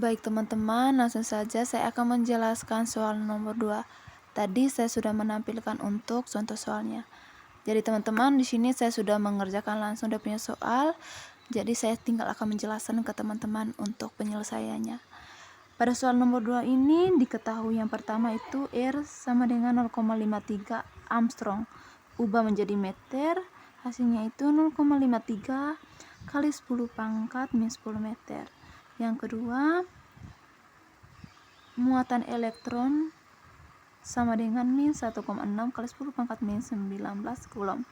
Baik teman-teman, langsung saja saya akan menjelaskan soal nomor 2. Tadi saya sudah menampilkan untuk contoh soalnya. Jadi teman-teman, di sini saya sudah mengerjakan langsung dia punya soal. Jadi saya tinggal akan menjelaskan ke teman-teman untuk penyelesaiannya. Pada soal nomor 2 ini diketahui yang pertama itu R sama dengan 0,53 Armstrong. Ubah menjadi meter, hasilnya itu 0,53 kali 10 pangkat min 10 meter. Yang kedua, muatan elektron sama dengan min 1,6 kali 10 pangkat min 19 coulomb.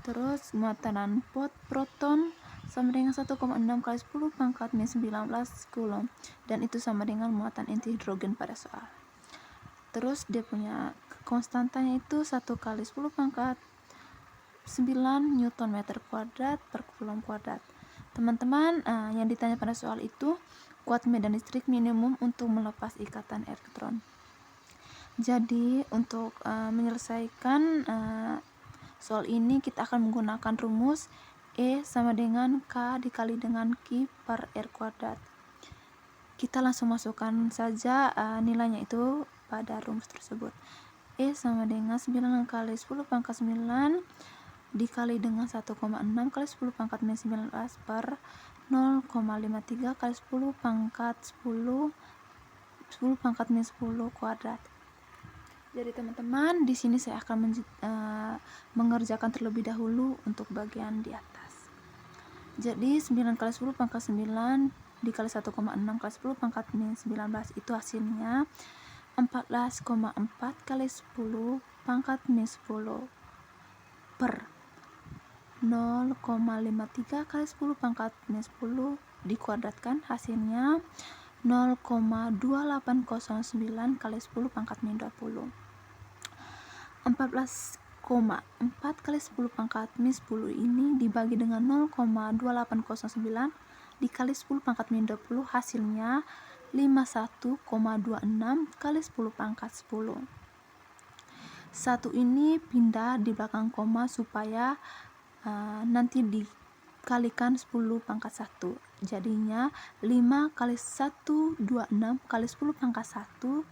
Terus muatan proton sama dengan 1,6 kali 10 pangkat min 19 coulomb, dan itu sama dengan muatan inti hidrogen pada soal. Terus dia punya konstantanya itu 1 kali 10 pangkat 9 Newton meter kuadrat per coulomb kuadrat. Teman-teman, yang ditanya pada soal itu kuat medan listrik minimum untuk melepas ikatan elektron. Jadi untuk menyelesaikan soal ini kita akan menggunakan rumus E sama dengan K dikali dengan Q per R kuadrat. Kita langsung masukkan saja nilainya itu pada rumus tersebut. E sama dengan 9 kali 10 pangkat 9 dikali dengan 1,6 kali 10 pangkat min 19 per 0,53 kali 10 pangkat 10 pangkat min 10 kuadrat. Jadi teman-teman, di sini saya akan mengerjakan terlebih dahulu untuk bagian di atas. Jadi 9 kali 10 pangkat 9 dikali 1,6 kali 10 pangkat min 19 itu hasilnya 14,4 kali 10 pangkat min 10 per 0,53 kali 10 pangkat min 10 dikuadratkan, hasilnya 0,2809 kali 10 pangkat min 20. 14,4 kali 10 pangkat min 10 ini dibagi dengan 0,2809 dikali 10 pangkat min 20, hasilnya 51,26 kali 10 pangkat 10. Satu ini pindah di belakang koma supaya nanti dikalikan 10 pangkat 1, jadinya 5 kali 1 26 kali 10 pangkat 1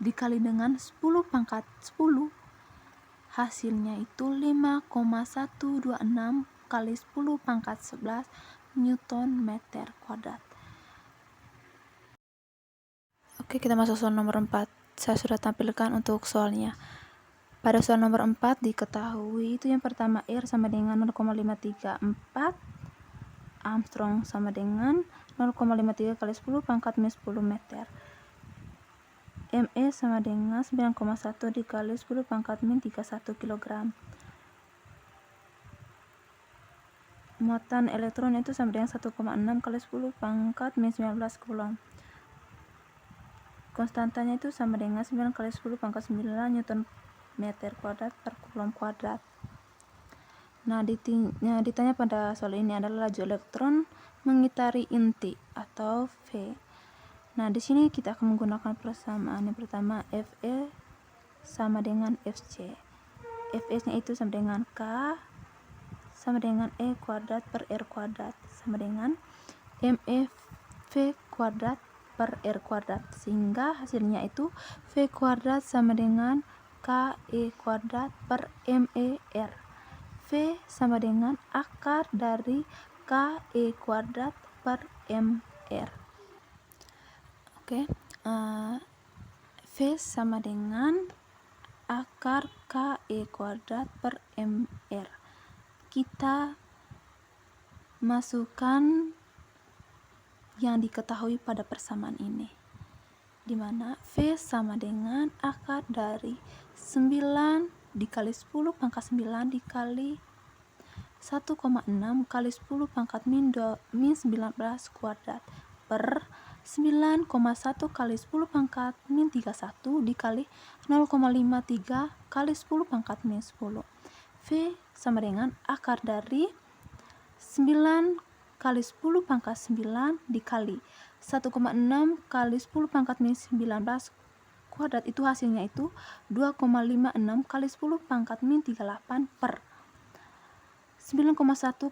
dikali dengan 10 pangkat 10, hasilnya itu 5,126 kali 10 pangkat 11 Newton meter kuadrat. Oke, kita masuk soal nomor 4. Saya sudah tampilkan untuk soalnya. Pada soal nomor 4 diketahui itu yang pertama R sama dengan 0,534 Armstrong sama dengan 0,53 kali 10 pangkat min 10 meter. ME sama dengan 9,1 dikali 10 pangkat min 31 kg. Muatan elektron itu sama dengan 1,6 kali 10 pangkat min 19 coulomb. Konstantanya itu sama dengan 9 kali 10 pangkat 9 Newton meter kuadrat per coulomb kuadrat. Nah, ditanya pada soal ini adalah laju elektron mengitari inti atau V. Nah, di sini kita akan menggunakan persamaan. Yang pertama, Fe sama dengan Fc. Fs-nya itu sama dengan K sama dengan E kuadrat per R kuadrat sama dengan ME V kuadrat per R kuadrat, sehingga hasilnya itu V kuadrat sama dengan KE kuadrat per MER. V sama dengan akar dari KE kuadrat per MR. Oke, V sama dengan akar KE kuadrat per MR. Kita masukkan yang diketahui pada persamaan ini, di mana V sama dengan akar dari 9 dikali 10 pangkat 9 dikali 1,6 kali 10 pangkat min 19 kuadrat per 9,1 kali 10 pangkat min 31 dikali 0,53 kali 10 pangkat min 10. V sama dengan akar dari 9 kali 10 pangkat 9 dikali 1,6 kali 10 pangkat min 19 kuadrat, itu hasilnya itu 2,56 kali 10 pangkat min 38 per 9,1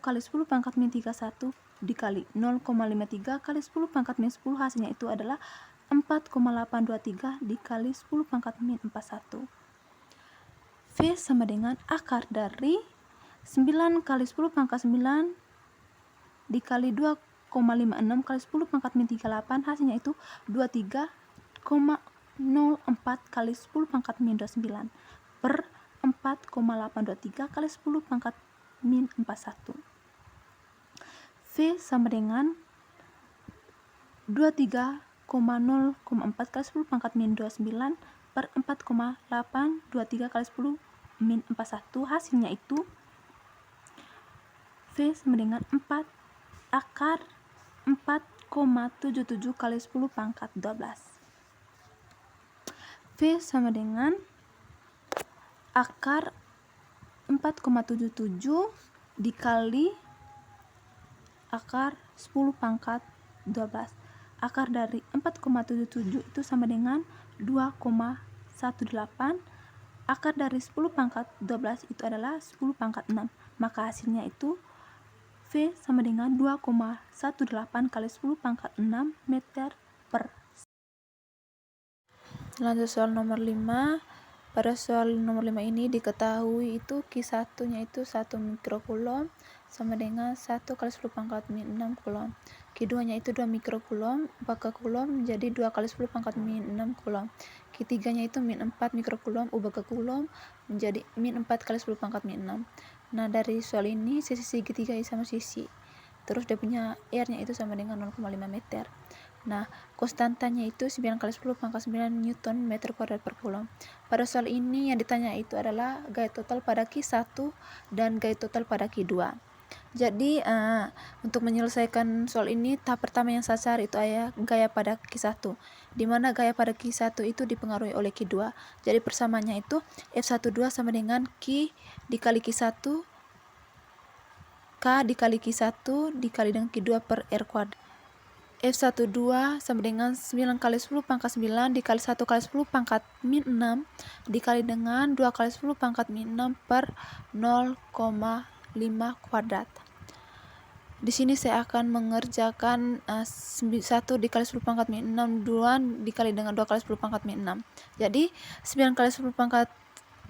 kali 10 pangkat min 31 dikali 0,53 kali 10 pangkat min 10, hasilnya itu adalah 4,823 dikali 10 pangkat min 41. V sama dengan akar dari 9 kali 10 pangkat 9 dikali 2,56 kali 10 pangkat min 38, hasilnya itu 23,04 kali 10 pangkat min 29 per 4,823 kali 10 pangkat min 41. V sama dengan 23,0,4 kali 10 pangkat min 29 per 4,823 kali 10 min 41, hasilnya itu V sama dengan 4 akar 4,77 kali 10 pangkat 12. V sama dengan akar 4,77 dikali akar 10 pangkat 12. Akar dari 4,77 itu sama dengan 2,18. Akar dari 10 pangkat 12 itu adalah 10 pangkat 6. Maka hasilnya itu V sama dengan 2,18 kali 10 pangkat 6 meter per. Lanjut soal nomor 5. Pada soal nomor 5 ini diketahui itu Q1-nya itu 1 mikrokulom sama dengan 1 kali 10 pangkat min 6 kulom. Q2-nya itu 2 mikrokulom, ubah kulom menjadi 2 kali 10 pangkat min 6 kulom. Q3-nya itu min 4 mikrokulom, ubah ke kulom menjadi min 4 kali 10 pangkat min 6. Nah, dari soal ini sisi segitiga sama sisi. Terus dia punya R-nya itu sama dengan 0,5 meter. Nah, konstantanya itu 9 kali 10 pangkat 9 Newton meter kuadrat per kulom. Pada soal ini yang ditanya itu adalah gaya total pada Q1 dan gaya total pada Q2. Jadi untuk menyelesaikan soal ini, tahap pertama yang saya cari itu gaya pada Q1, di mana gaya pada Q1 itu dipengaruhi oleh Q2. Jadi persamanya itu F12 sama dengan Q dikali Q1 K dikali Q1 dikali dengan Q2 per R kuadrat. F12 sama dengan 9 kali 10 pangkat 9 dikali 1 kali 10 pangkat min 6 dikali dengan 2 kali 10 pangkat min 6 per 0,5 kuadrat. Di sini saya akan mengerjakan 1 dikali 10 pangkat min 6 2 dikali dengan 2 kali 10 pangkat min 6. Jadi 9 kali 10 pangkat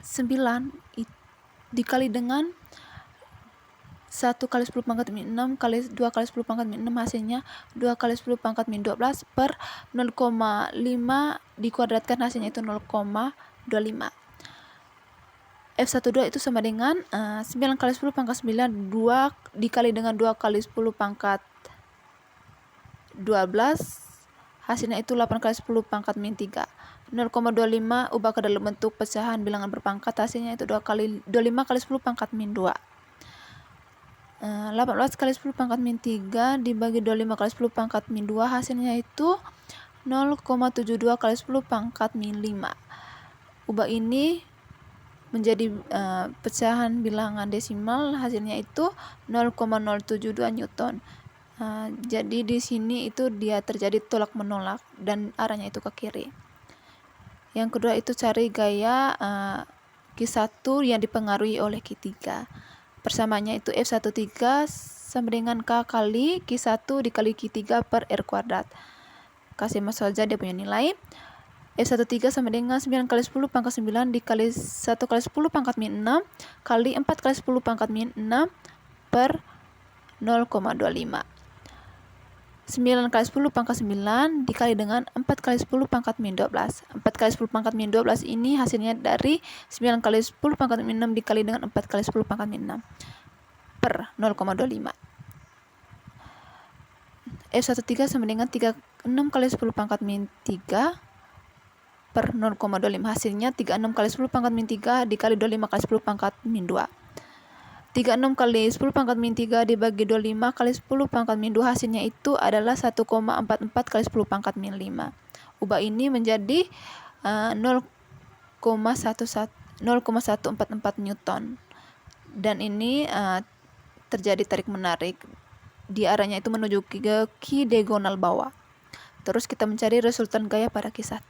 9 dikali dengan 1 kali 10 pangkat min 6 kali 2 kali 10 pangkat min 6, hasilnya 2 kali 10 pangkat min 12 per 0,5 dikuadratkan, hasilnya itu 0,25. F12 itu sama dengan 9 kali 10 pangkat 9 2 dikali dengan 2 kali 10 pangkat 12, hasilnya itu 8 kali 10 pangkat min 3. 0,25 ubah ke dalam bentuk pecahan bilangan berpangkat, hasilnya itu 25 kali 10 pangkat min 2. 18 kali 10 pangkat min 3 dibagi 25 kali 10 pangkat min 2, hasilnya itu 0,72 kali 10 pangkat min 5. Ubah ini menjadi pecahan bilangan desimal, hasilnya itu 0,072 Newton. Jadi di sini itu dia terjadi tolak menolak dan arahnya itu ke kiri. Yang kedua itu cari gaya Q1 yang dipengaruhi oleh Q3. Persamanya itu F13 sama dengan K kali Q1 dikali Q3 per R kuadrat. Kasih masuk saja dia punya nilai. F13 sama dengan 9 kali 10 pangkat 9 dikali 1 kali 10 pangkat min 6 kali 4 kali 10 pangkat min 6 per 0,25. 9 kali 10 pangkat 9 dikali dengan 4 kali 10 pangkat min 12. 4 kali 10 pangkat min 12 ini hasilnya dari 9 kali 10 pangkat min 6 dikali dengan 4 kali 10 pangkat min 6 per 0,25. F13 sama dengan 36 kali 10 pangkat min 3 per 0,25, hasilnya 36 kali 10 pangkat min 3 dikali 25 kali 10 pangkat min 2. 36 kali 10 pangkat min 3 dibagi 25 kali 10 pangkat min 2, hasilnya itu adalah 1,44 kali 10 pangkat min 5. Ubah ini menjadi 0,144 Newton. Dan ini terjadi tarik menarik. Di arahnya itu menuju ke diagonal bawah. Terus kita mencari resultan gaya pada Q1.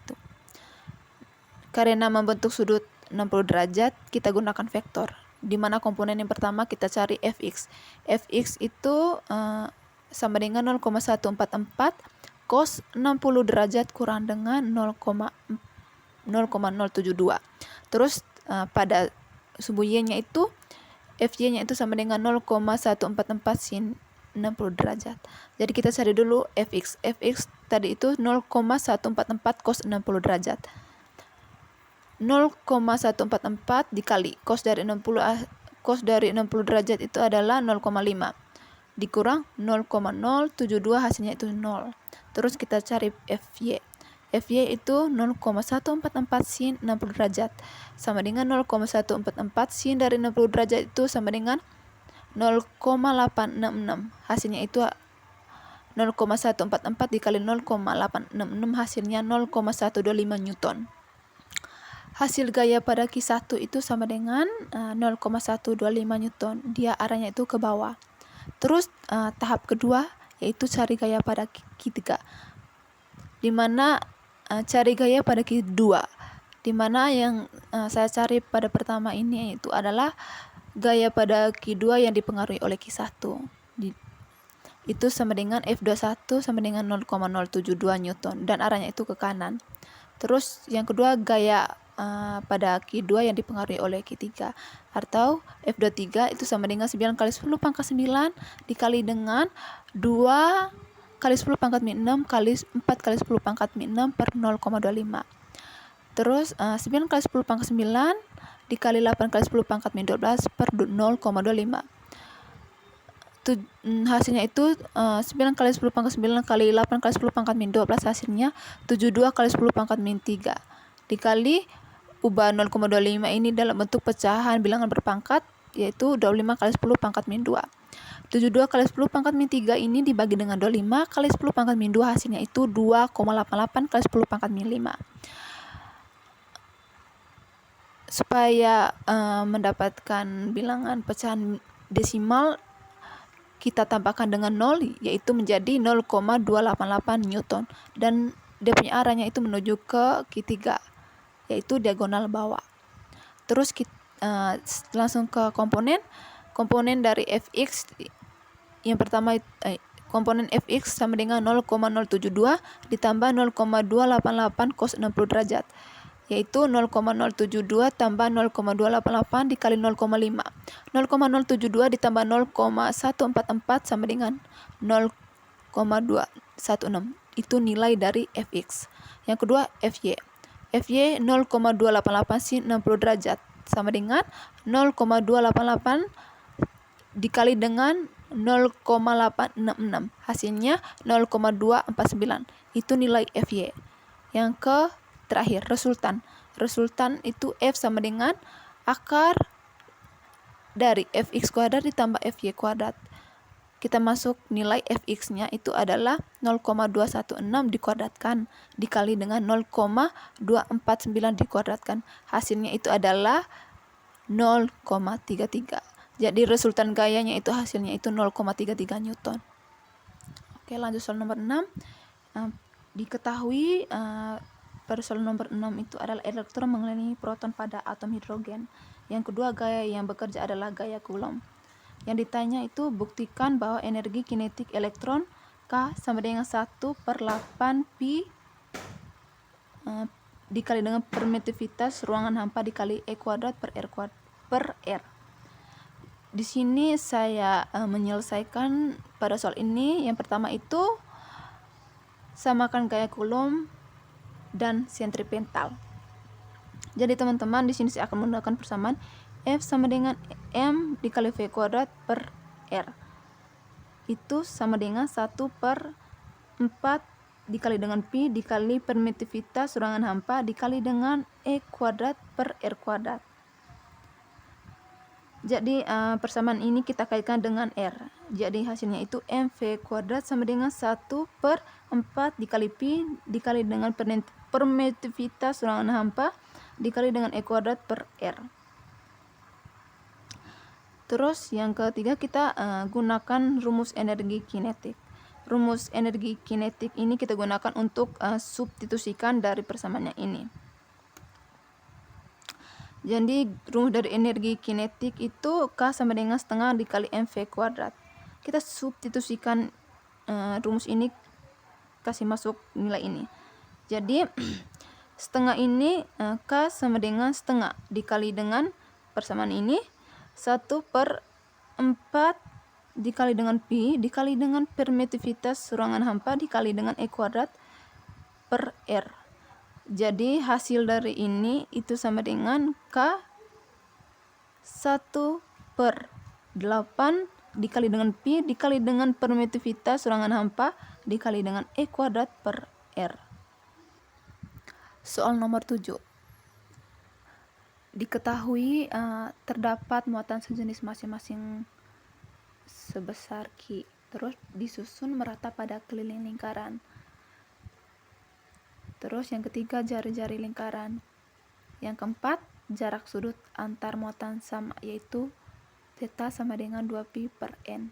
Karena membentuk sudut 60 derajat, kita gunakan vektor. Di mana komponen yang pertama kita cari fx. Fx itu sama dengan 0,144 cos 60 derajat kurang dengan 0,072. Terus pada sumbu Y-nya itu FY-nya itu sama dengan 0,144 sin 60 derajat. Jadi kita cari dulu Fx. Fx tadi itu 0,144 cos 60 derajat. 0,144 dikali cos dari 60 derajat itu adalah 0,5 dikurang 0,072 hasilnya itu 0. Terus kita cari Fy. Fy itu 0,144 sin 60 derajat sama dengan 0,144 sin dari 60 derajat itu sama dengan 0,866. Hasilnya itu 0,144 dikali 0,866 hasilnya 0,125 Newton. Hasil gaya pada Q1 itu sama dengan 0,125 Newton. Dia arahnya itu ke bawah. Terus tahap kedua yaitu cari gaya pada Q3. Di mana cari gaya pada Q2. Di mana yang saya cari pada pertama ini itu adalah gaya pada Q2 yang dipengaruhi oleh Q1. Itu sama dengan F21 sama dengan 0,072 Newton dan arahnya itu ke kanan. Terus yang kedua gaya pada Q2 yang dipengaruhi oleh Q3 atau F23 itu sama dengan 9 kali 10 pangkat 9 dikali dengan 2 kali 10 pangkat min 6 kali 4 kali 10 pangkat min 6 per 0,25. Terus 9 kali 10 pangkat 9 dikali 8 kali 10 pangkat min 12 per 0,25. Hasilnya itu 9 kali 10 pangkat 9 kali 8 kali 10 pangkat min 12 hasilnya 72 kali 10 pangkat min 3 dikali ubah 0,25 ini dalam bentuk pecahan bilangan berpangkat yaitu 25 kali 10 pangkat min 2. 72 kali 10 pangkat min 3 ini dibagi dengan 25 kali 10 pangkat min 2 hasilnya itu 2,88 kali 10 pangkat min 5. Supaya mendapatkan bilangan pecahan desimal kita tambahkan dengan 0 yaitu menjadi 0,288 Newton dan dia punya arahnya itu menuju ke Q3 yaitu diagonal bawah. Terus kita langsung ke komponen dari Fx. Yang pertama komponen Fx sama dengan 0,072 ditambah 0,288 cos 60 derajat yaitu 0,072 tambah 0,288 dikali 0,5. 0,072 ditambah 0,144 sama dengan 0,216. Itu nilai dari Fx. Yang kedua Fy. Fy 0,288 sin 60 derajat sama dengan 0,288 dikali dengan 0,866. Hasilnya 0,249. Itu nilai Fy. Yang ke terakhir resultan. Resultan itu F sama dengan akar dari Fx kuadrat ditambah Fy kuadrat. Kita masuk nilai Fx-nya itu adalah 0,216 dikuadratkan dikali dengan 0,249 dikuadratkan. Hasilnya itu adalah 0,33. Jadi resultan gayanya itu hasilnya itu 0,33 Newton. Oke, lanjut soal nomor 6. Diketahui pada soal nomor 6 itu adalah elektron mengelilingi proton pada atom hidrogen. Yang kedua gaya yang bekerja adalah gaya Coulomb. Yang ditanya itu buktikan bahwa energi kinetik elektron K sama dengan 1/8 pi dikali dengan permitivitas ruangan hampa dikali E kuadrat per R. Di sini saya menyelesaikan pada soal ini. Yang pertama itu samakan gaya Coulomb dan sentripetal. Jadi teman-teman di sini saya akan menggunakan persamaan F sama dengan M dikali V kuadrat per R. Itu sama dengan 1/4 dikali dengan pi dikali permitivitas ruangan hampa dikali dengan E kuadrat per R kuadrat. Jadi persamaan ini kita kaitkan dengan R. Jadi hasilnya itu MV kuadrat sama dengan 1/4 dikali pi dikali dengan permitivitas ruangan hampa dikali dengan E kuadrat per R. Terus yang ketiga kita gunakan rumus energi kinetik. Rumus energi kinetik ini kita gunakan untuk substitusikan dari persamaannya ini. Jadi rumus dari energi kinetik itu K sama dengan setengah dikali mv kuadrat. Kita substitusikan rumus ini kasih masuk nilai ini. Jadi setengah ini K sama dengan setengah dikali dengan persamaan ini 1/4 dikali dengan Pi dikali dengan permitivitas ruangan hampa dikali dengan E kuadrat per R. Jadi hasil dari ini itu sama dengan K 1/8 dikali dengan Pi dikali dengan permitivitas ruangan hampa dikali dengan E kuadrat per R. Soal nomor 7. Diketahui terdapat muatan sejenis masing-masing sebesar Q, terus disusun merata pada keliling lingkaran. Terus yang ketiga jari-jari lingkaran. Yang keempat jarak sudut antar muatan sama, yaitu theta sama dengan 2pi per n.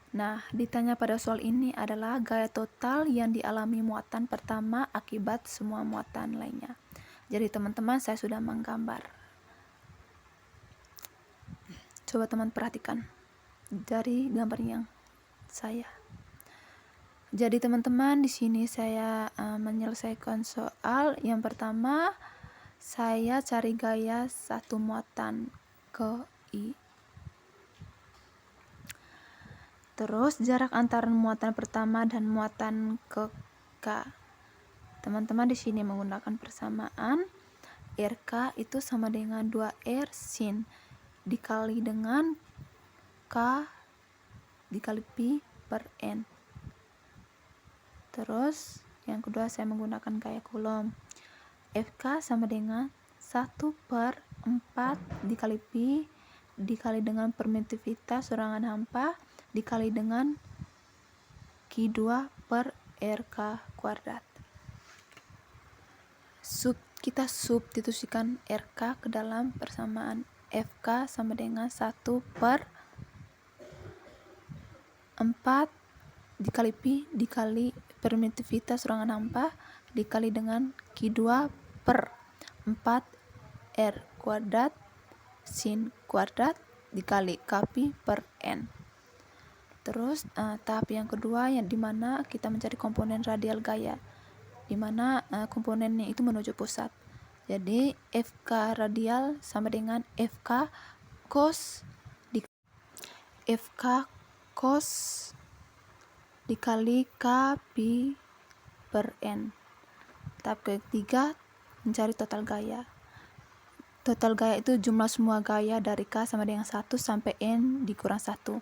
Nah, ditanya pada soal ini adalah gaya total yang dialami muatan pertama akibat semua muatan lainnya. Jadi teman-teman, saya sudah menggambar. Coba teman perhatikan dari gambar yang saya. Jadi teman-teman, di sini saya menyelesaikan soal. Yang pertama, saya cari gaya satu muatan ke I. Terus jarak antara muatan pertama dan muatan ke K. Teman-teman di sini menggunakan persamaan RK itu sama dengan 2R sin dikali dengan K dikali Pi per N. Terus yang kedua saya menggunakan gaya Coulomb. FK sama dengan 1/4 dikali Pi dikali dengan permitivitas ruangan hampa dikali dengan Q2 per RK kuadrat. Kita substitusikan RK ke dalam persamaan FK sama dengan 1/4 dikali Pi dikali permitivitas ruangan hampa dikali dengan Q2 per 4 R kuadrat sin kuadrat dikali Kpi per N. Terus tahap yang kedua yang dimana kita mencari komponen radial gaya, dimana komponennya itu menuju pusat. Jadi FK radial sama dengan FK cos dikali Kpi per N. Tahap ketiga mencari total gaya. Total gaya itu jumlah semua gaya dari K sama dengan 1 sampai N dikurang 1.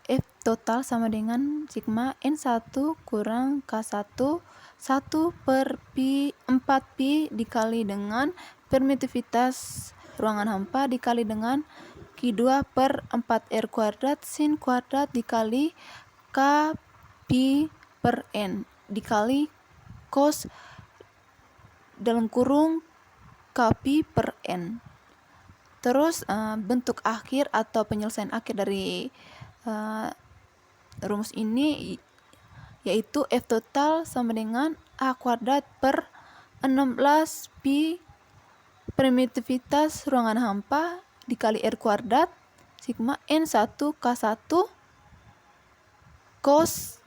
F total sama dengan sigma N1 kurang K1 1/Pi 4Pi dikali dengan permitivitas ruangan hampa dikali dengan Q2 per 4R kuadrat sin kuadrat dikali Kpi per N dikali cos dalam kurung Kpi per N. Terus bentuk akhir atau penyelesaian akhir dari rumus ini yaitu F total sama dengan A kuadrat per 16 Pi primitivitas ruangan hampa dikali R kuadrat sigma N1 K1 cos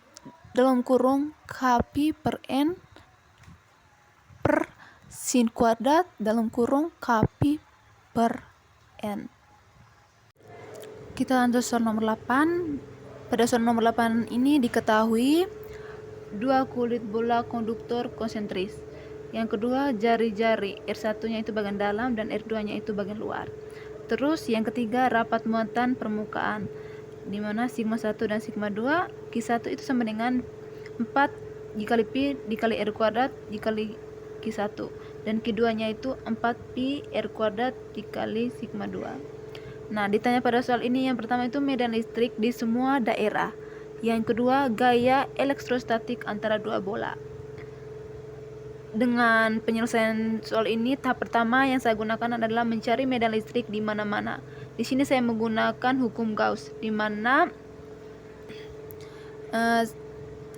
dalam kurung Kpi per N per sin kuadrat dalam kurung Kpi per N. Kita lanjut soal nomor 8. Pada soal nomor 8 ini diketahui dua kulit bola konduktor konsentris. Yang kedua jari-jari, R1-nya itu bagian dalam dan R2-nya itu bagian luar. Terus yang ketiga rapat muatan permukaan, di mana sigma 1 dan sigma 2, Q1 itu sama dengan 4 dikali Pi dikali R kuadrat dikali Q1 dan Q2-nya itu 4Pi R kuadrat dikali sigma 2. Nah, ditanya pada soal ini yang pertama itu medan listrik di semua daerah. Yang kedua gaya elektrostatik antara dua bola. Dengan penyelesaian soal ini, tahap pertama yang saya gunakan adalah mencari medan listrik di mana-mana. Di sini saya menggunakan hukum Gauss, di mana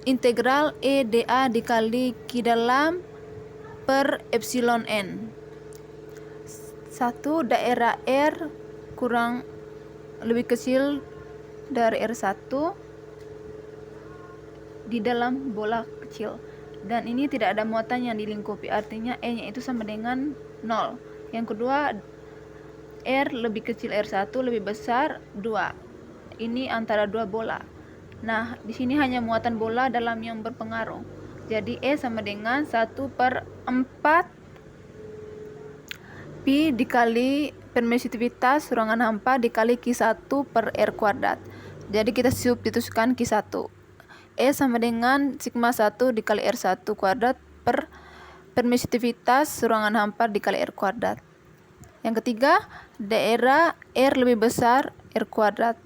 integral E dA dikali Q dalam per epsilon n. Satu daerah R kurang lebih kecil dari R1 di dalam bola kecil, dan ini tidak ada muatan yang dilingkupi, artinya E-nya itu sama dengan 0. Yang kedua, R lebih kecil R1 lebih besar 2. Ini antara dua bola. Nah, di sini hanya muatan bola dalam yang berpengaruh. Jadi E sama dengan 1/4 Pi dikali permisitivitas ruangan hampa dikali Q1 per R kuadrat. Jadi kita substitusikan Q1. E sama dengan sigma 1 dikali R1 kuadrat per permisitivitas ruangan hampa dikali R kuadrat. Yang ketiga, daerah R lebih besar R kuadrat,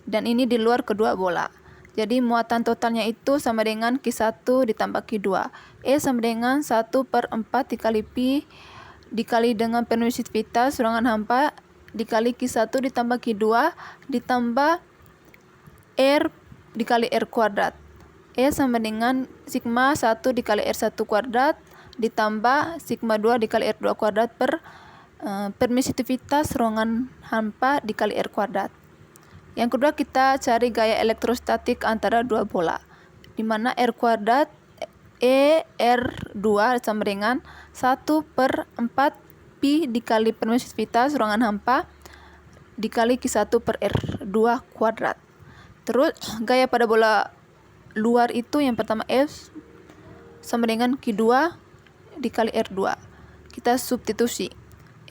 dan ini di luar kedua bola. Jadi muatan totalnya itu sama dengan Q1 ditambah Q2. E sama dengan 1/4 dikali Pi dikali dengan permisitivitas ruangan hampa dikali Q1 ditambah Q2 ditambah R dikali R kuadrat. E sama dengan sigma 1 dikali R1 kuadrat ditambah sigma 2 dikali R2 kuadrat per permisitivitas ruangan hampa dikali R kuadrat. Yang kedua, kita cari gaya elektrostatik antara dua bola, di mana R kuadrat R2 sama dengan 1/4 Pi dikali permisitivitas ruangan hampa dikali Q1 per R2 kuadrat. Terus gaya pada bola luar itu yang pertama F sama dengan Q2 dikali R2. Kita substitusi.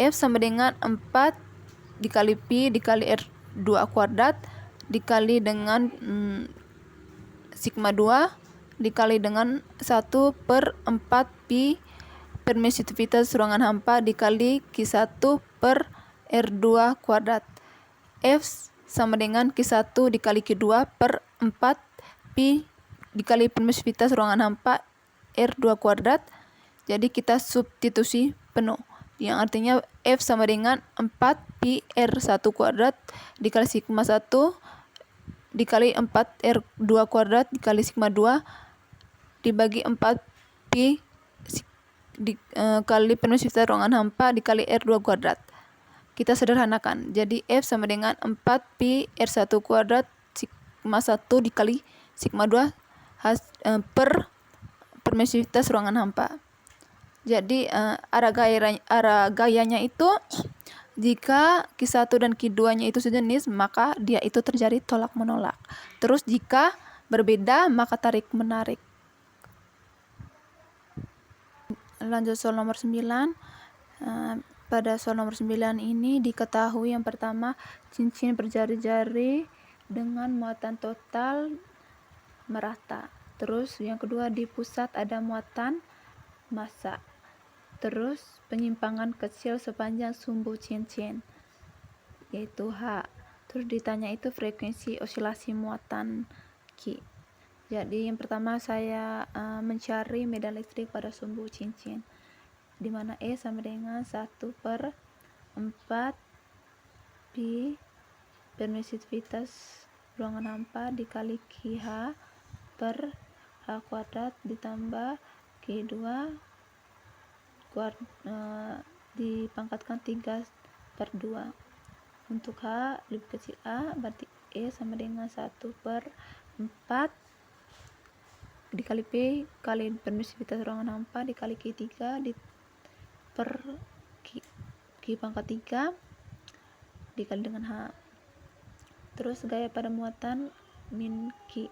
F sama dengan 4 dikali Pi dikali R2 kuadrat dikali dengan sigma 2 dikali dengan 1/4 Pi permisitivitas ruangan hampa dikali Q1 per R2 kuadrat. F sama dengan Q1 dikali Q2 per 4 Pi dikali permisitivitas ruangan hampa R2 kuadrat. Jadi kita substitusi penuh, yang artinya F sama dengan 4 Pi R1 kuadrat dikali sigma 1 dikali 4 R2 kuadrat dikali sigma 2 dibagi 4 Pi dikali permisitivitas ruangan hampa dikali R2 kuadrat. Kita sederhanakan. Jadi F sama dengan 4 Pi R1 kuadrat sigma 1 dikali sigma 2 per permisitivitas ruangan hampa. Jadi arah gayanya itu jika Q1 dan Q2 nya itu sejenis, maka dia itu terjadi tolak menolak. Terus jika berbeda, maka tarik menarik. Lanjut soal nomor 9. Pada soal nomor 9 ini diketahui yang pertama, cincin berjari-jari dengan muatan total merata. Terus yang kedua, di pusat ada muatan massa. Terus penyimpangan kecil sepanjang sumbu cincin, yaitu H. Terus ditanya itu frekuensi osilasi muatan Q. Jadi yang pertama saya mencari medan listrik pada sumbu cincin, di mana E sama dengan 1/4 Pi permisitivitas ruangan hampa dikali QH per H kuadrat ditambah Q2 dipangkatkan 3/2. Untuk H lebih kecil A, berarti E sama dengan 1/4 dikali P kali permisitivitas ruangan hampa dikali Q3 per Q pangkat 3 dikali dengan H. Terus gaya pada muatan min Q.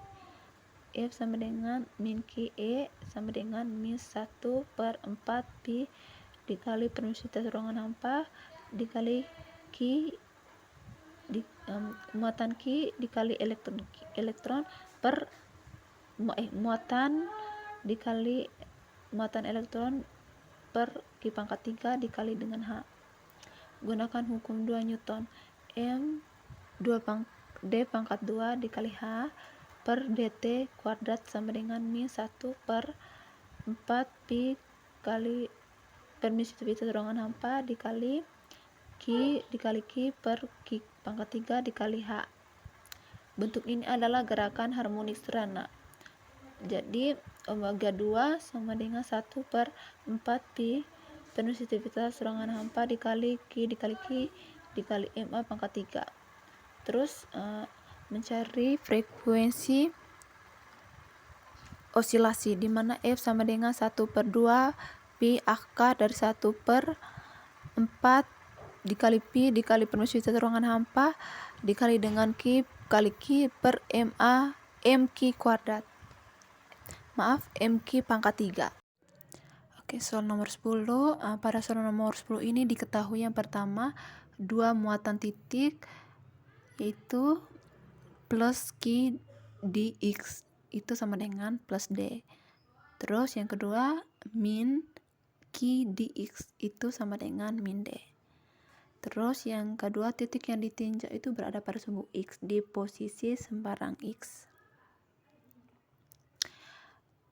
F sama dengan min Q E sama dengan min 1/4 Pi dikali permisitivitas ruangan hampa dikali Q muatan Q dikali elektron per muatan dikali muatan elektron per Q pangkat 3 dikali dengan H. Gunakan hukum 2 Newton. M D pangkat 2 dikali H per dt kuadrat sama dengan min 1/4 Pi kali permisitivitas ruangan hampa dikali Q dikali Q per Q pangkat 3 dikali H. Bentuk ini adalah gerakan harmonik serana. Jadi omega 2 sama dengan 1/4 Pi permisitivitas ruangan hampa dikali Q dikali Q dikali MA pangkat 3. Terus mencari frekuensi osilasi, di mana F sama dengan 1/2 pi akar dari 1/4 dikali pi dikali permisivitas ruangan hampa dikali dengan Q kali Q per MQ kuadrat. Maaf, MQ pangkat 3. Oke, soal nomor 10. Pada soal nomor 10 ini diketahui yang pertama, dua muatan titik yaitu plus Q dx itu sama dengan plus D. Terus yang kedua, min Q dx itu sama dengan min D. Terus yang kedua, titik yang ditinjau itu berada pada sumbu X di posisi sembarang X.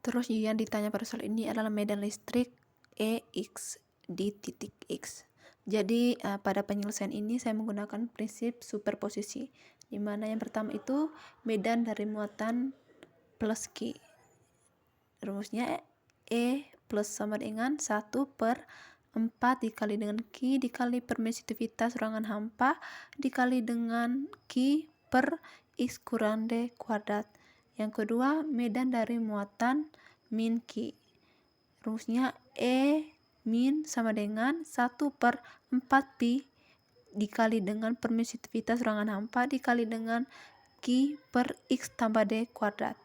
Terus yang ditanya pada soal ini adalah medan listrik EX di titik X. Jadi pada penyelesaian ini saya menggunakan prinsip superposisi, di mana yang pertama itu medan dari muatan plus Q. Rumusnya E plus sama dengan 1/4 dikali dengan Q dikali permisivitas ruangan hampa dikali dengan Q per X kurang D kuadrat. Yang kedua, medan dari muatan min Q. Rumusnya E min sama dengan 1/4 pi dikali dengan permisivitas ruangan hampa dikali dengan Q per X tambah D kuadrat.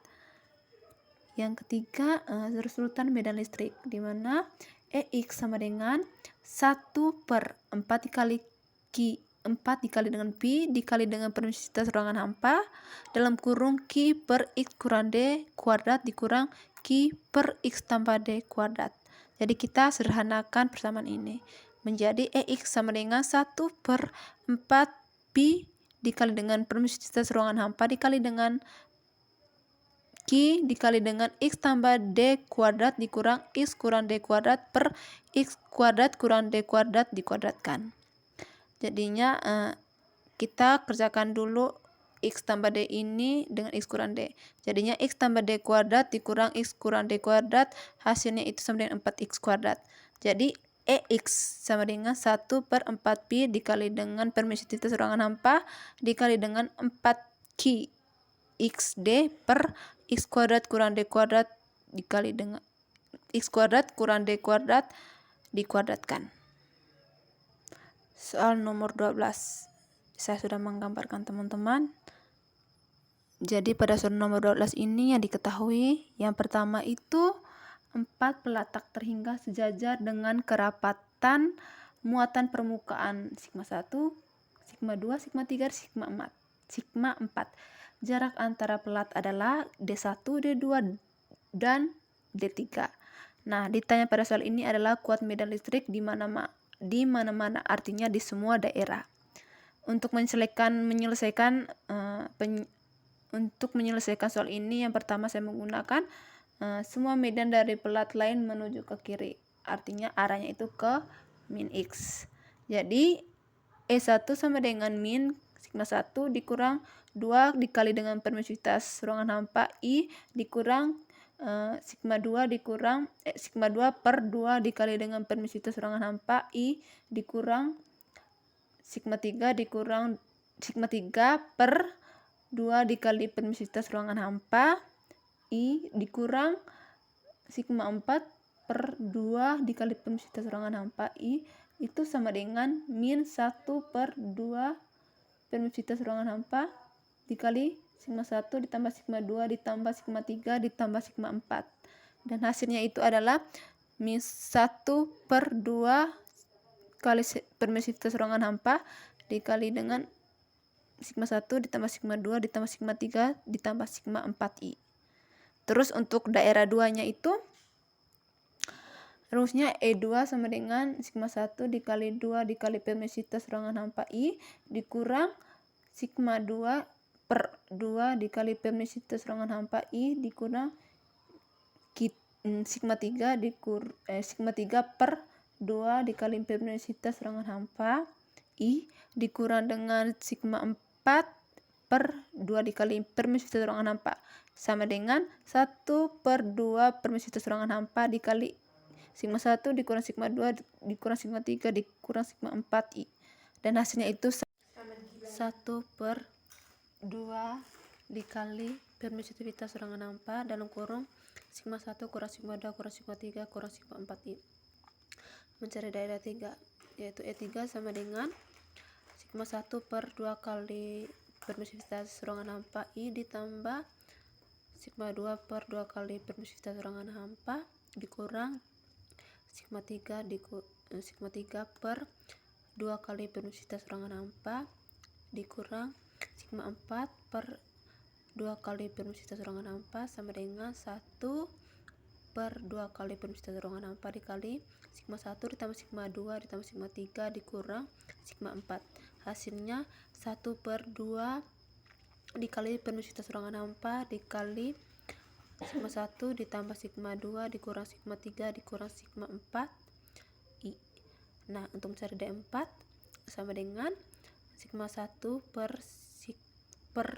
Yang ketiga, resulutan medan listrik, di mana EX sama dengan 1/4 dikali Q 4 dikali dengan pi dikali dengan permisivitas ruangan hampa dalam kurung Q per X kurang D kuadrat dikurang Q per X tambah D kuadrat. Jadi kita sederhanakan persamaan ini menjadi EX sama dengan 1/4 pi dikali dengan permisivitas ruangan hampa dikali dengan Q dikali dengan X tambah D kuadrat dikurang X kurang D kuadrat per X kuadrat kurang D kuadrat dikuadratkan. Jadinya kita kerjakan dulu X tambah D ini dengan X kurang D. Jadinya X tambah D kuadrat dikurang X kurang D kuadrat, hasilnya itu sama dengan 4X kuadrat. Jadi EX sama dengan 1/4 pi dikali dengan permisivitas ruangan hampa dikali dengan 4Q XD per X kuadrat kurang D kuadrat dikali dengan X kuadrat kurang D kuadrat dikuadratkan. Soal nomor 12. Saya sudah menggambarkan teman-teman. Jadi pada soal nomor 12 ini yang diketahui yang pertama itu 4 pelatak terhingga sejajar dengan kerapatan muatan permukaan sigma 1, sigma 2, sigma 3, sigma 4. Jarak antara pelat adalah D1, D2, dan D3. Nah, ditanya pada soal ini adalah kuat medan listrik di mana-mana, artinya di semua daerah. Untuk menyelesaikan soal ini, yang pertama saya menggunakan semua medan dari pelat lain menuju ke kiri, artinya arahnya itu ke min X. Jadi E1 sama dengan min sigma 1 dikurang 2 dikali dengan permisivitas ruangan hampa I dikurang sigma 2 dikurang sigma 2 per 2 dikali dengan permisivitas ruangan hampa I dikurang sigma 3 dikurang sigma 3 per 2 dikali permisivitas ruangan hampa I dikurang sigma 4 per 2 dikali permisivitas ruangan hampa I itu sama dengan min 1/2 permisivitas ruangan hampa dikali sigma 1 ditambah sigma 2 ditambah sigma 3 ditambah sigma 4. Dan hasilnya itu adalah min 1/2 kali permisivitas ruangan hampa dikali dengan sigma 1 ditambah sigma 2 ditambah sigma 3 ditambah sigma 4I. Terus untuk daerah 2-nya itu rumusnya E2 sama dengan sigma 1 dikali 2 dikali permisivitas ruangan hampa I dikurang sigma 2 per 2 dikali permisivitas ruangan hampa I dikurang sigma 3 per 2 dikali permisivitas ruangan hampa I dikurang dengan sigma 4 per 2 dikali permisivitas ruangan hampa sama dengan 1/2 permisivitas ruangan hampa dikali sigma 1 dikurang sigma 2 dikurang sigma 3 dikurang sigma 4I. Dan hasilnya itu 1/2 dikali permisitivitas ruangan hampa dalam kurung sigma 1 kurang sigma 2 kurang sigma 3 kurang sigma 4 I. Mencari daerah 3, yaitu E3 sama dengan sigma 1 per 2 kali permisivitas ruangan hampa I ditambah sigma 2 per 2 kali permisivitas ruangan hampa dikurang sigma 3 per 2 kali permisivitas ruangan hampa dikurang sigma 4 per 2 kali permisivitas ruangan hampa sama dengan 1 per 2 kali permisivitas ruangan hampa dikali sigma 1 ditambah sigma 2 ditambah sigma 3 dikurang sigma 4. Hasilnya 1 per 2 dikali permisivitas ruangan hampa dikali sigma 1 ditambah sigma 2 dikurang sigma 3 dikurang sigma 4 I. Nah, untuk mencari D4 sama dengan sigma 1 per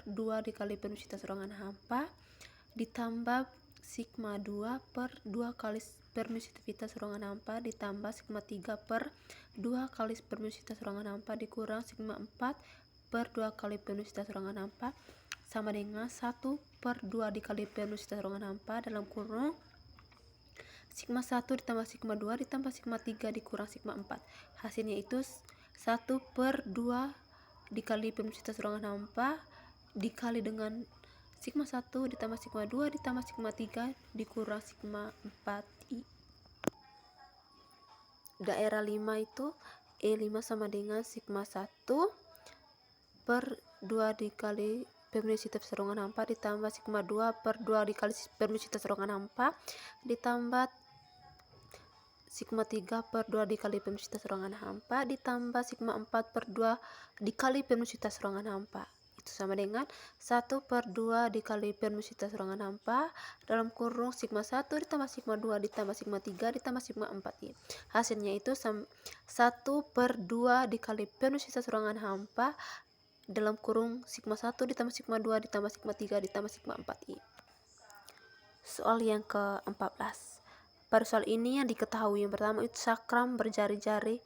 2 dikali permisivitas ruangan hampa ditambah sigma 2 per 2 kali permisivitas ruangan hampa ditambah sigma 3 per 2 kali permisivitas ruangan hampa dikurang sigma 4 per 2 kali permisivitas ruangan hampa sama dengan 1 per 2 dikali permisivitas ruangan hampa dalam kurung sigma 1 ditambah sigma 2 ditambah sigma 3 dikurang sigma 4. Hasilnya itu 1 per 2 dikali permisivitas ruangan hampa dikali dengan sigma 1 ditambah sigma 2 ditambah sigma 3 dikurang sigma 4 I. Daerah 5 itu E5 sama dengan sigma 1 per 2 dikali permisivitas ruangan hampa ditambah sigma 2 per 2 dikali permisivitas ruangan hampa ditambah sigma 3 per 2 dikali permisivitas ruangan hampa ditambah sigma 4 per 2 dikali permisivitas ruangan hampa. Itu sama dengan 1 per 2 dikali permisivitas ruangan hampa dalam kurung sigma 1 ditambah sigma 2 ditambah sigma 3 ditambah sigma 4 I. Hasilnya itu 1 per 2 dikali permisivitas ruangan hampa dalam kurung sigma 1 ditambah sigma 2 ditambah sigma 3 ditambah sigma 4 I. Soal yang ke-14. Pada soal ini yang diketahui yang pertama itu cakram berjari-jari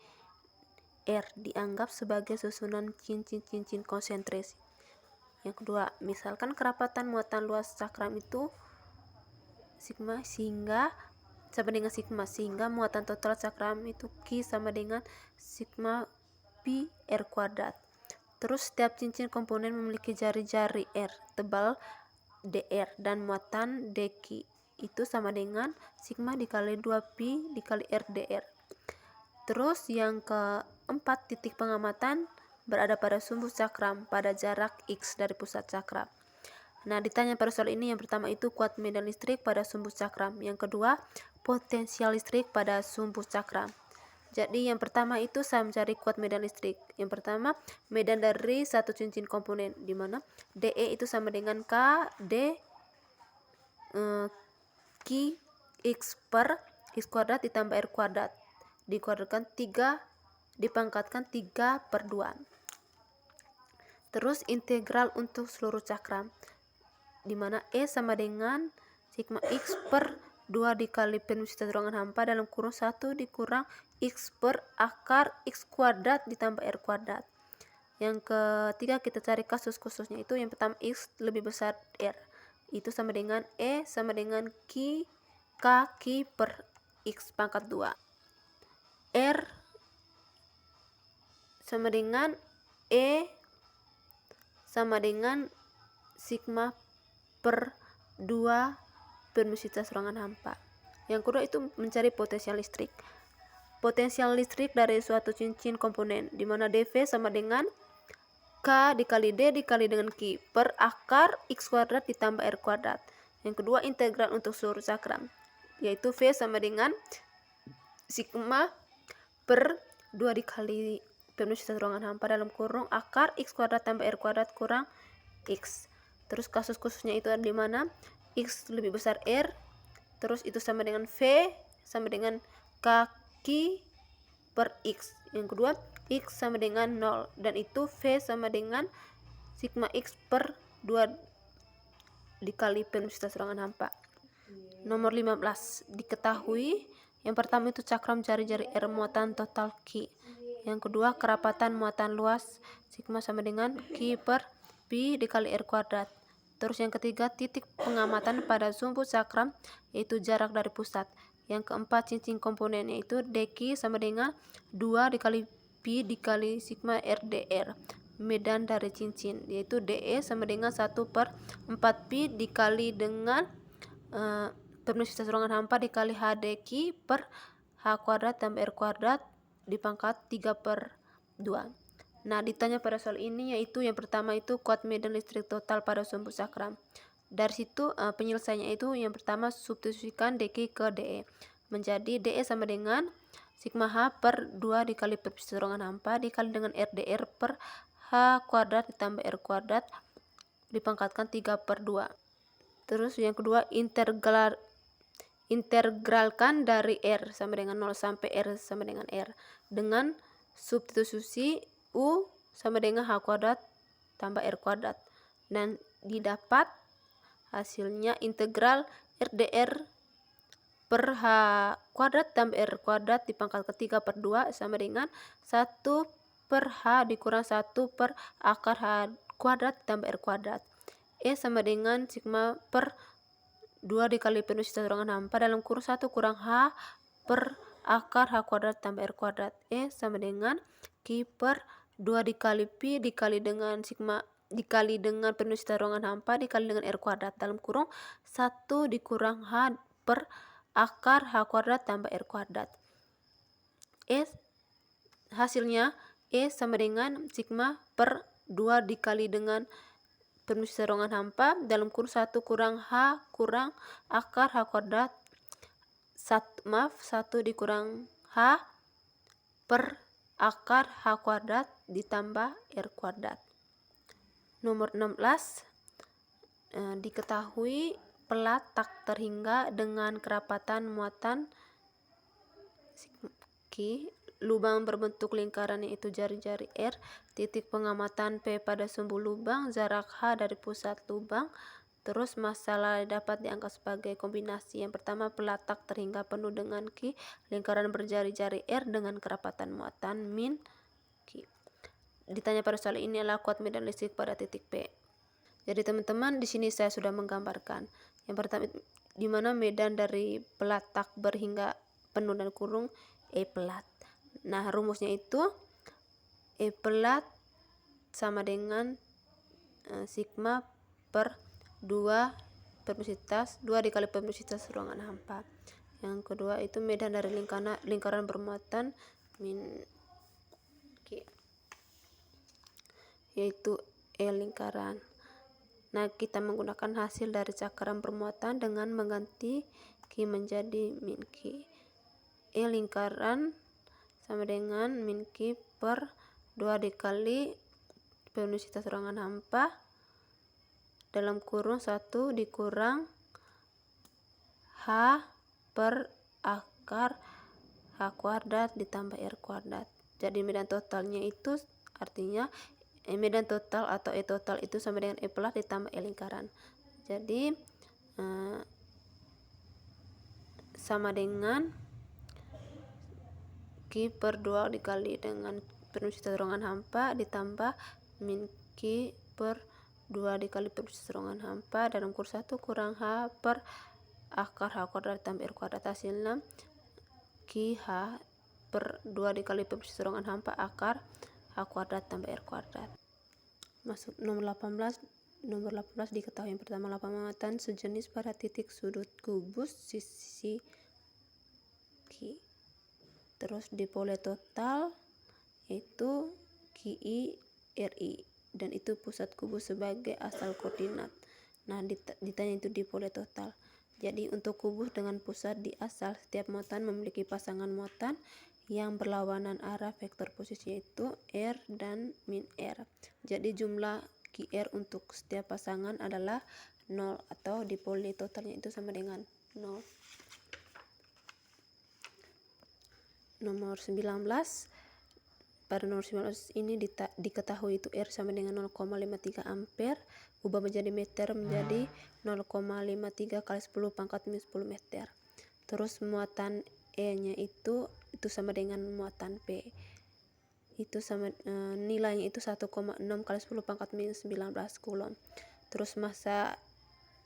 R dianggap sebagai susunan cincin-cincin konsentrasi. Yang kedua, misalkan kerapatan muatan luas cakram itu sigma sehingga sama dengan sigma sehingga muatan total cakram itu Q sama dengan sigma pi R kuadrat. Terus setiap cincin komponen memiliki jari-jari R tebal dr dan muatan dq itu sama dengan sigma dikali 2pi dikali R dr. Terus yang keempat, titik pengamatan berada pada sumbu cakram pada jarak X dari pusat cakram. Nah, ditanya pada soal ini yang pertama itu kuat medan listrik pada sumbu cakram, yang kedua potensial listrik pada sumbu cakram. Jadi yang pertama itu saya mencari kuat medan listrik. Yang pertama medan dari satu cincin komponen di mana DE itu sama dengan K D Q X per X kuadrat ditambah R kuadrat dikuadratkan 3 dipangkatkan 3 per 2. Terus integral untuk seluruh cakram di mana E sama dengan sigma X per 2 dikali permisivitas ruangan hampa dalam kurung 1 dikurang X per akar X kuadrat ditambah R kuadrat. Yang ketiga kita cari kasus khususnya itu yang pertama X lebih besar R. Itu sama dengan E sama dengan Q per X pangkat 2. R sama dengan E sama dengan sigma per 2 permisivitas ruangan hampa. Yang kedua itu mencari potensial listrik. Potensial listrik dari suatu cincin komponen di mana dV sama dengan K dikali D dikali dengan Q per akar X kuadrat ditambah R kuadrat. Yang kedua integral untuk seluruh cakram yaitu V sama dengan sigma per 2 dikali permisivitas ruangan hampa dalam kurung akar X kuadrat tambah R kuadrat kurang X. Terus kasus khususnya itu ada di mana X lebih besar R, terus itu sama dengan V sama dengan kaki per X. Yang kedua X sama dengan 0 dan itu V sama dengan sigma X per 2 dikali permisivitas ruangan hampa. Nomor 15 diketahui yang pertama itu cakram jari-jari R muatan total Q. Yang kedua kerapatan muatan luas sigma sama dengan Q per pi dikali R kuadrat. Terus yang ketiga, titik pengamatan pada sumbu cakram yaitu jarak dari pusat. Yang keempat, cincin komponennya itu dq sama dengan 2 dikali pi dikali sigma RDR. Medan dari cincin yaitu DE sama dengan 1/4 pi dikali dengan permisivitas ruangan hampa dikali HDQ per H kuadrat tambah R kuadrat dipangkat 3/2. Nah, ditanya pada soal ini yaitu yang pertama itu kuat medan listrik total pada sumbu cakram. Dari situ penyelesaiannya itu yang pertama substitusikan dq ke DE. Menjadi DE sama dengan sigma H per 2 dikali permisivitas ruangan hampa dikali dengan RDR per H kuadrat ditambah R kuadrat dipangkatkan 3/2. Terus yang kedua, integralkan dari R sama dengan 0 sampai R sama dengan R dengan substitusi U sama dengan H kuadrat tambah R kuadrat, dan didapat hasilnya integral RDR per H kuadrat tambah R kuadrat dipangkat ke 3/2 sama dengan 1/H dikurang 1 akar H kuadrat tambah R kuadrat. E sama dengan sigma per 2 dikali permisivitas ruangan hampa dalam kurung 1 kurang H per akar H kuadrat tambah R kuadrat. E sama dengan Q per 2 dikali pi dikali dengan sigma dikali dengan permisivitas ruangan hampa dikali dengan R kuadrat dalam kurung 1 dikurang H per akar H kuadrat tambah R kuadrat. Hasilnya E sama dengan sigma per 2 dikali dengan permisivitas ruangan hampa dalam kurung 1 kurang H kurang akar H kuadrat 1 dikurang H per akar H kuadrat ditambah R kuadrat. Nomor 16, diketahui pelat tak terhingga dengan kerapatan muatan Q, lubang berbentuk lingkaran yaitu jari-jari R, titik pengamatan P pada sumbu lubang, jarak H dari pusat lubang. Terus masalah dapat dianggap sebagai kombinasi. Yang pertama, pelat tak terhingga penuh dengan Q, lingkaran berjari-jari R dengan kerapatan muatan min Q. Ditanya pada soal ini adalah kuat medan listrik pada titik P. Jadi teman-teman, di sini saya sudah menggambarkan. Yang pertama, di mana medan dari pelat tak berhingga penuh dan kurung E pelat. Nah, rumusnya itu E pelat sama dengan sigma per 2 dikali permisivitas ruangan hampa. Yang kedua itu medan dari lingkaran bermuatan min Q, yaitu E lingkaran. Nah, kita menggunakan hasil dari cakram bermuatan dengan mengganti Q menjadi min Q. E lingkaran sama dengan min Q per 2 dikali permisivitas ruangan hampa dalam kurung 1 dikurang H per akar H kuadrat ditambah R kuadrat. Jadi medan totalnya itu artinya medan total atau E total itu sama dengan E pelat ditambah E lingkaran. Jadi sama dengan Q per 2 dikali dengan permisivitas ruangan hampa ditambah min Q per 2 dikali permisivitas ruangan hampa dalam kurung 1 kurang H per akar H kuadrat tambah R kuadrat. Hasilnya QH per 2 dikali permisivitas ruangan hampa akar H kuadrat tambah R kuadrat. Masuk nomor 18. Nomor 18 diketahui yang pertama, lapangan muatan sejenis pada titik sudut kubus sisi Q. Terus dipole total itu QI RI dan itu pusat kubus sebagai asal koordinat. Nah, ditanya itu dipole total. Jadi untuk kubus dengan pusat di asal, setiap muatan memiliki pasangan muatan yang berlawanan arah, vektor posisinya itu R dan min R. Jadi jumlah QR untuk setiap pasangan adalah 0 atau dipole totalnya itu sama dengan 0. Nomor 19, pada nomor 19 ini diketahui itu R sama dengan 0,53 ampere, ubah menjadi meter menjadi 0,53 kali 10 pangkat minus 10 meter. Terus muatan E nya itu sama dengan muatan P, itu sama nilainya itu 1,6 kali 10 pangkat minus 19 kulon. Terus massa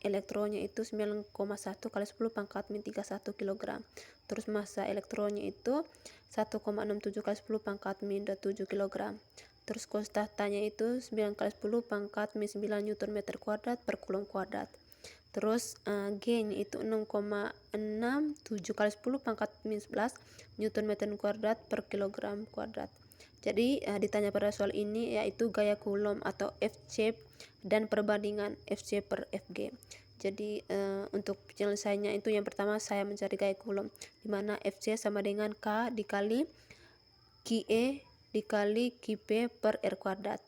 elektronnya itu 9,1 kali 10 pangkat min 31 kg. Terus massa elektronnya itu 1,67 kali 10 pangkat min 27 kg. Terus konstantanya itu 9 kali 10 pangkat min 9 Newton meter kuadrat per kulom kuadrat. Terus G-nya itu 6,67 kali 10 pangkat min 11 Newton meter kuadrat per kilogram kuadrat. Jadi ditanya pada soal ini yaitu gaya Coulomb atau Fc dan perbandingan Fc per Fg. Jadi untuk penyelesaiannya itu yang pertama saya mencari gaya Coulomb, di mana Fc sama dengan K dikali Qe dikali Qp per R kuadrat.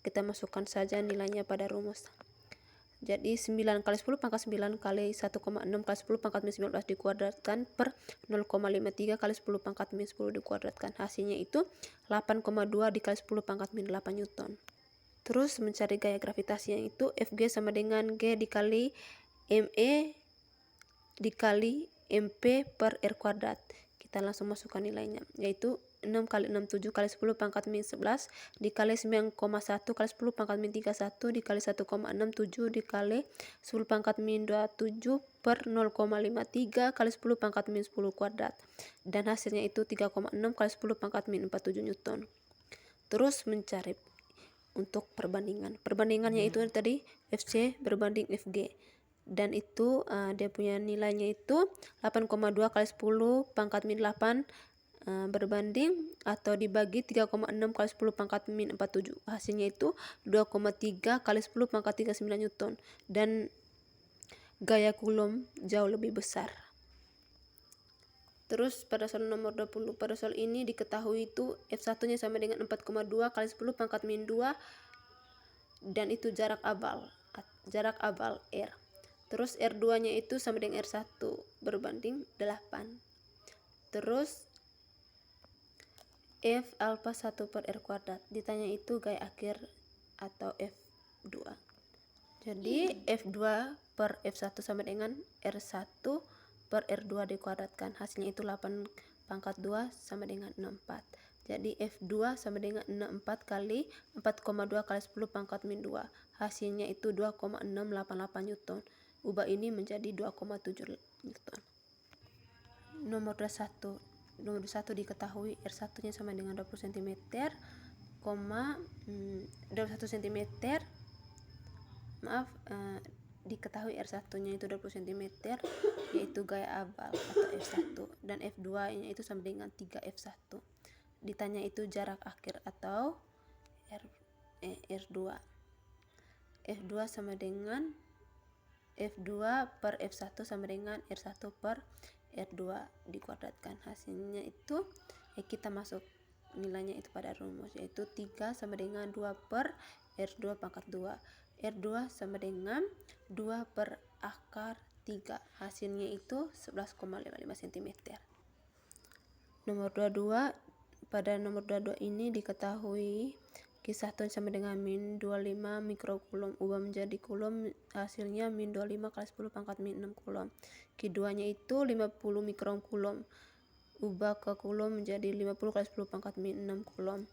Kita masukkan saja nilainya pada rumus. Jadi 9 kali 10 pangkat 9 kali 1,6 kali 10 pangkat min 19 dikuadratkan per 0,53 kali 10 pangkat min 10 dikuadratkan. Hasilnya itu 8,2 dikali 10 pangkat min 8 Newton. Terus mencari gaya gravitasi yang itu Fg sama dengan G dikali Me dikali Mp per R kuadrat. Kita langsung masukkan nilainya, yaitu 6 kali 6 7 kali 10 pangkat min 11 dikali 9,1 kali 10 pangkat min 31 dikali 1,67 dikali 10 pangkat min 27 per 0,53 kali 10 pangkat min 10 kuadrat, dan hasilnya itu 3,6 kali 10 pangkat min 47 Newton. Terus mencari untuk perbandingannya itu tadi Fc berbanding Fg, dan itu dia punya nilainya itu 8,2 kali 10 pangkat min 8 berbanding atau dibagi 3,6 kali 10 pangkat min 47. Hasilnya itu 2,3 kali 10 pangkat 39 Newton, dan gaya Coulomb jauh lebih besar. Terus pada soal nomor 20, pada soal ini diketahui itu F1 nya sama dengan 4,2 kali 10 pangkat min 2, dan itu jarak abal R. Terus R2 nya itu sama dengan R1 berbanding 8. Terus F alpha 1 per R kuadrat, ditanya itu gaya akhir atau F2. Jadi F2 per F1 sama dengan R1 per R2 dikuadratkan. Hasilnya itu 8 pangkat 2 sama dengan 64. Jadi F2 sama dengan 64 kali 4,2 kali 10 pangkat min 2. Hasilnya itu 2,688 Newton. Ubah ini menjadi 2,7 Newton. Nomor 21 diketahui R1 nya sama dengan 20 cm, 21 cm, diketahui R1 nya itu 20 cm, yaitu gaya abal atau F1, dan F2 nya itu sama dengan 3F1. Ditanya itu jarak akhir atau R2. F2 sama dengan F2 per F1 sama dengan R1 per R2 dikuadratkan. Hasilnya itu kita masuk nilainya itu pada rumus, yaitu 3 sama dengan 2 per R2 pangkat 2. R2 sama dengan 2 per akar 3. Hasilnya itu 11,55 cm. Nomor 22, pada nomor 22 ini diketahui Q1 sama dengan min 25 mikrokulom, ubah menjadi kulom, hasilnya min 25 kali 10 pangkat min 6 kulom. Q2 nya itu 50 mikrokulom, ubah ke kulom menjadi 50 kali 10 pangkat min 6 kulom.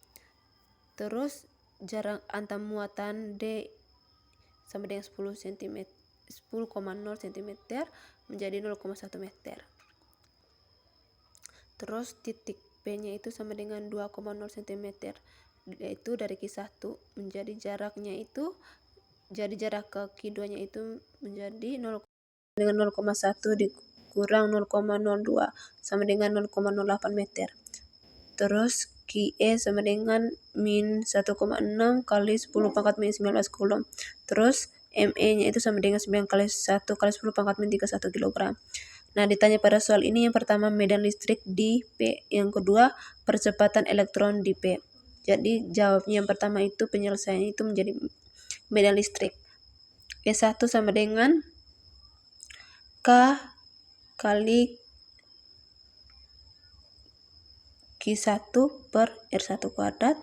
Terus jarak antar muatan D sama dengan 10,0 cm menjadi 0,1 meter. Terus titik P nya itu sama dengan 2,0 cm, yaitu dari Q1 menjadi jaraknya itu, jadi jarak ke Q2 nya itu menjadi 0,1 dikurang 0,02 sama dengan 0,08 meter. Terus QE sama dengan min 1,6 kali 10 pangkat min 19 kulom. Terus ME nya itu sama dengan 9 kali 1 kali 10 pangkat min 31 kg. Nah, ditanya pada soal ini yang pertama medan listrik di P, yang kedua percepatan elektron di P. Jadi jawabnya yang pertama itu penyelesaiannya itu menjadi medan listrik. E1 sama dengan K kali Q1 per R1 kuadrat.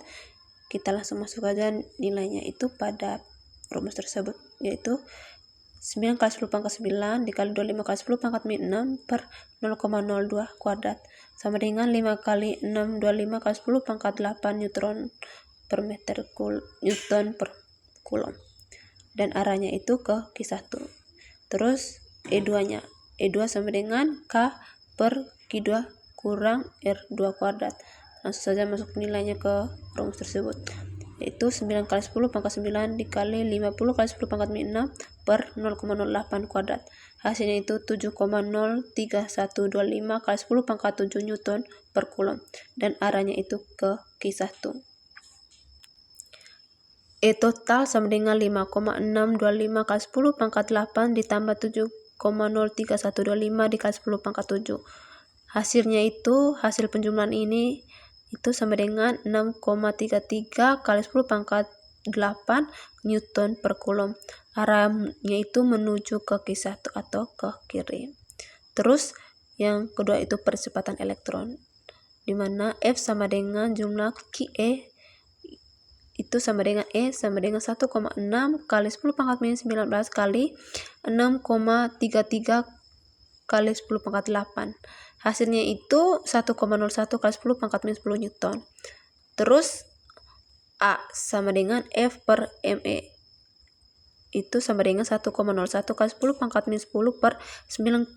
Kita langsung masuk aja nilainya itu pada rumus tersebut, yaitu 9 kali 10 pangkat 9 dikali 25 kali 10 pangkat min 6 per 0,02 kuadrat sama dengan 5 kali 6 25 kali 10 pangkat 8 Newton per kulom. dan arahnya itu ke Q1. Terus E2-nya. E2 sama dengan K per Q2 kurang R2 kuadrat. Langsung saja masuk nilainya ke rumus tersebut. Yaitu 9 kali 10 pangkat 9 dikali 50 kali 10 pangkat 6 per 0,08 kuadrat. Hasilnya itu 7,03125 kali 10 pangkat 7 Newton per Coulomb. Dan arahnya itu ke Q1. E total sama dengan 5,625 kali 10 pangkat 8 ditambah 7,03125 dikali 10 pangkat 7. Hasilnya itu, hasil penjumlahan ini itu sama dengan 6,33 kali 10 pangkat 8 Newton per Coulomb. Arahnya itu menuju ke Q1 atau ke kiri. Terus yang kedua itu percepatan elektron, di mana F sama dengan jumlah QE itu sama dengan E sama dengan 1,6 kali 10 pangkat minus 19 kali 6,33 kali 10 pangkat 8. Hasilnya itu 1,01 kali 10 pangkat minus 10 Newton. Terus A sama dengan F per ME itu sama dengan 1,01 kali 10 pangkat minus 10 per 9,1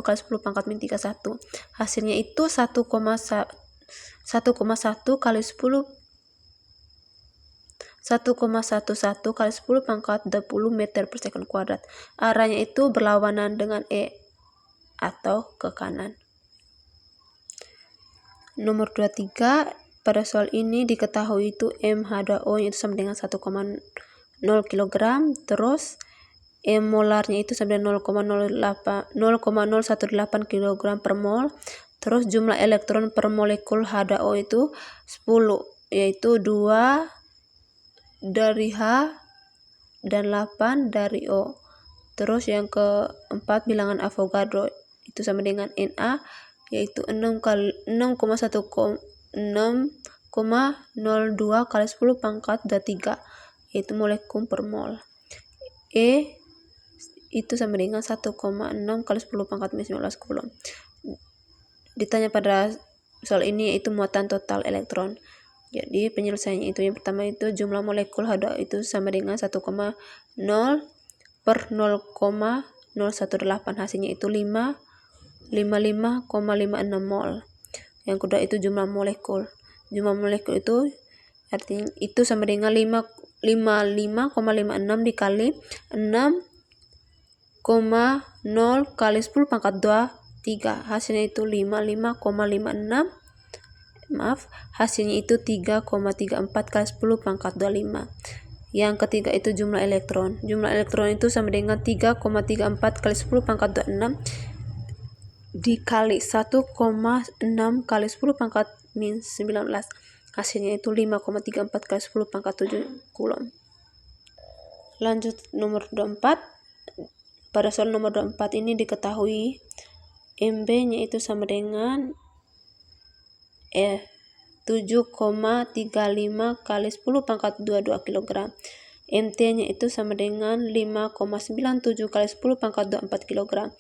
kali 10 pangkat minus 31. Hasilnya itu 1,1 kali 10 1,11 kali 10 pangkat 20 meter per second kuadrat. Arahnya itu berlawanan dengan E atau ke kanan. Nomor 23, pada soal ini diketahui itu mH2O itu sama dengan 1,0 kg, terus M molarnya itu sama dengan 0,018 kg per mol, terus jumlah elektron per molekul H2O itu 10, yaitu 2 dari H dan 8 dari O. Terus yang keempat bilangan Avogadro itu sama dengan Na, yaitu 6,02 kali 10 pangkat 3, yaitu molekul per mol. E itu sama dengan 1,6 kali 10 pangkat minus 19 Coulomb. Ditanya pada soal ini yaitu muatan total elektron. Jadi penyelesaiannya itu yang pertama itu jumlah molekul H2O itu sama dengan 1,0 per 0,018. Hasilnya itu 55,56 mol. Yang kedua itu jumlah molekul. Jumlah molekul itu artinya itu sama dengan 55,56 dikali 6,0 kali 10 pangkat 23. Hasilnya itu 55,56. Hasilnya itu 3,34 kali 10 pangkat 25. Yang ketiga itu jumlah elektron. Jumlah elektron itu sama dengan 3,34 kali 10 pangkat 26 dikali 1,6 kali 10 pangkat minus 19. Hasilnya itu 5,34 kali 10 pangkat 7 Coulomb. Lanjut nomor 24. Pada soal nomor 24 ini diketahui MB-nya itu sama dengan 7,35 kali 10 pangkat 22 kg. MT-nya itu sama dengan 5,97 kali 10 pangkat 24 kg.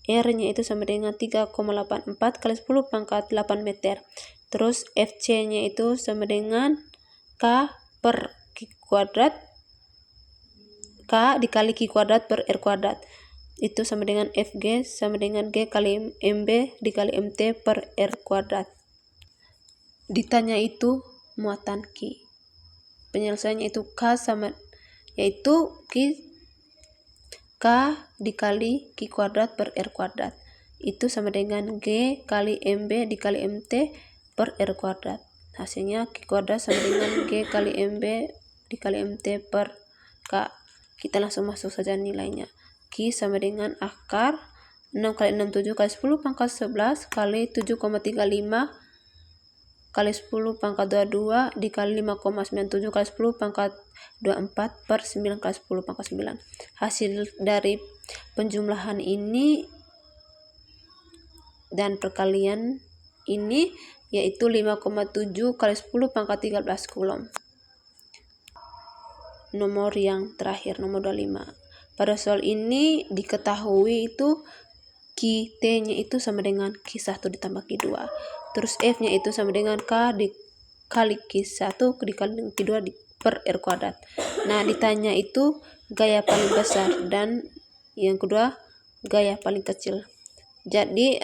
R-nya itu sama dengan 3,84 kali 10 pangkat 8 meter. Terus FC-nya itu sama dengan K per Q kuadrat, K dikali Q kuadrat per R kuadrat. Itu sama dengan FG sama dengan G kali MB dikali MT per R kuadrat. Ditanya itu muatan Q. Penyelesaiannya itu K sama yaitu K dikali Q kuadrat per R kuadrat. Itu sama dengan G kali MB dikali MT per R kuadrat. Hasilnya Q kuadrat sama dengan G kali MB dikali MT per K. Kita langsung masuk saja nilainya. Q sama dengan akar 6 kali 6 7 kali 10 pangkat 11 kali 7,35 kali 10 pangkat 22 dikali 5,97 kali 10 pangkat 24 per 9 kali 10 pangkat 9. Hasil dari penjumlahan ini dan perkalian ini yaitu 5,7 kali 10 pangkat 13 Coulomb. Nomor yang terakhir, nomor 25. Pada soal ini diketahui itu Q-T-nya itu sama dengan Q1 ditambah Q2. Terus F-nya itu sama dengan K dikali Q1 dikali Q2 per R kuadrat. Nah, ditanya itu gaya paling besar dan yang kedua gaya paling kecil. Jadi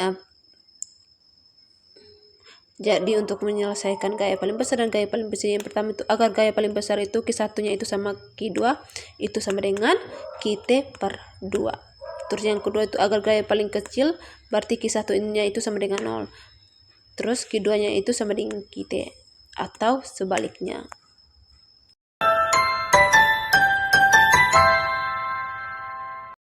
untuk menyelesaikan gaya paling besar dan gaya paling kecil, yang pertama itu agar gaya paling besar itu Q1-nya itu sama Q2 itu sama dengan Q_T per 2. Terus yang kedua itu agar gaya paling kecil berarti Q1-nya itu sama dengan 0. Terus Q2-nya itu sama dengan Q_T atau sebaliknya.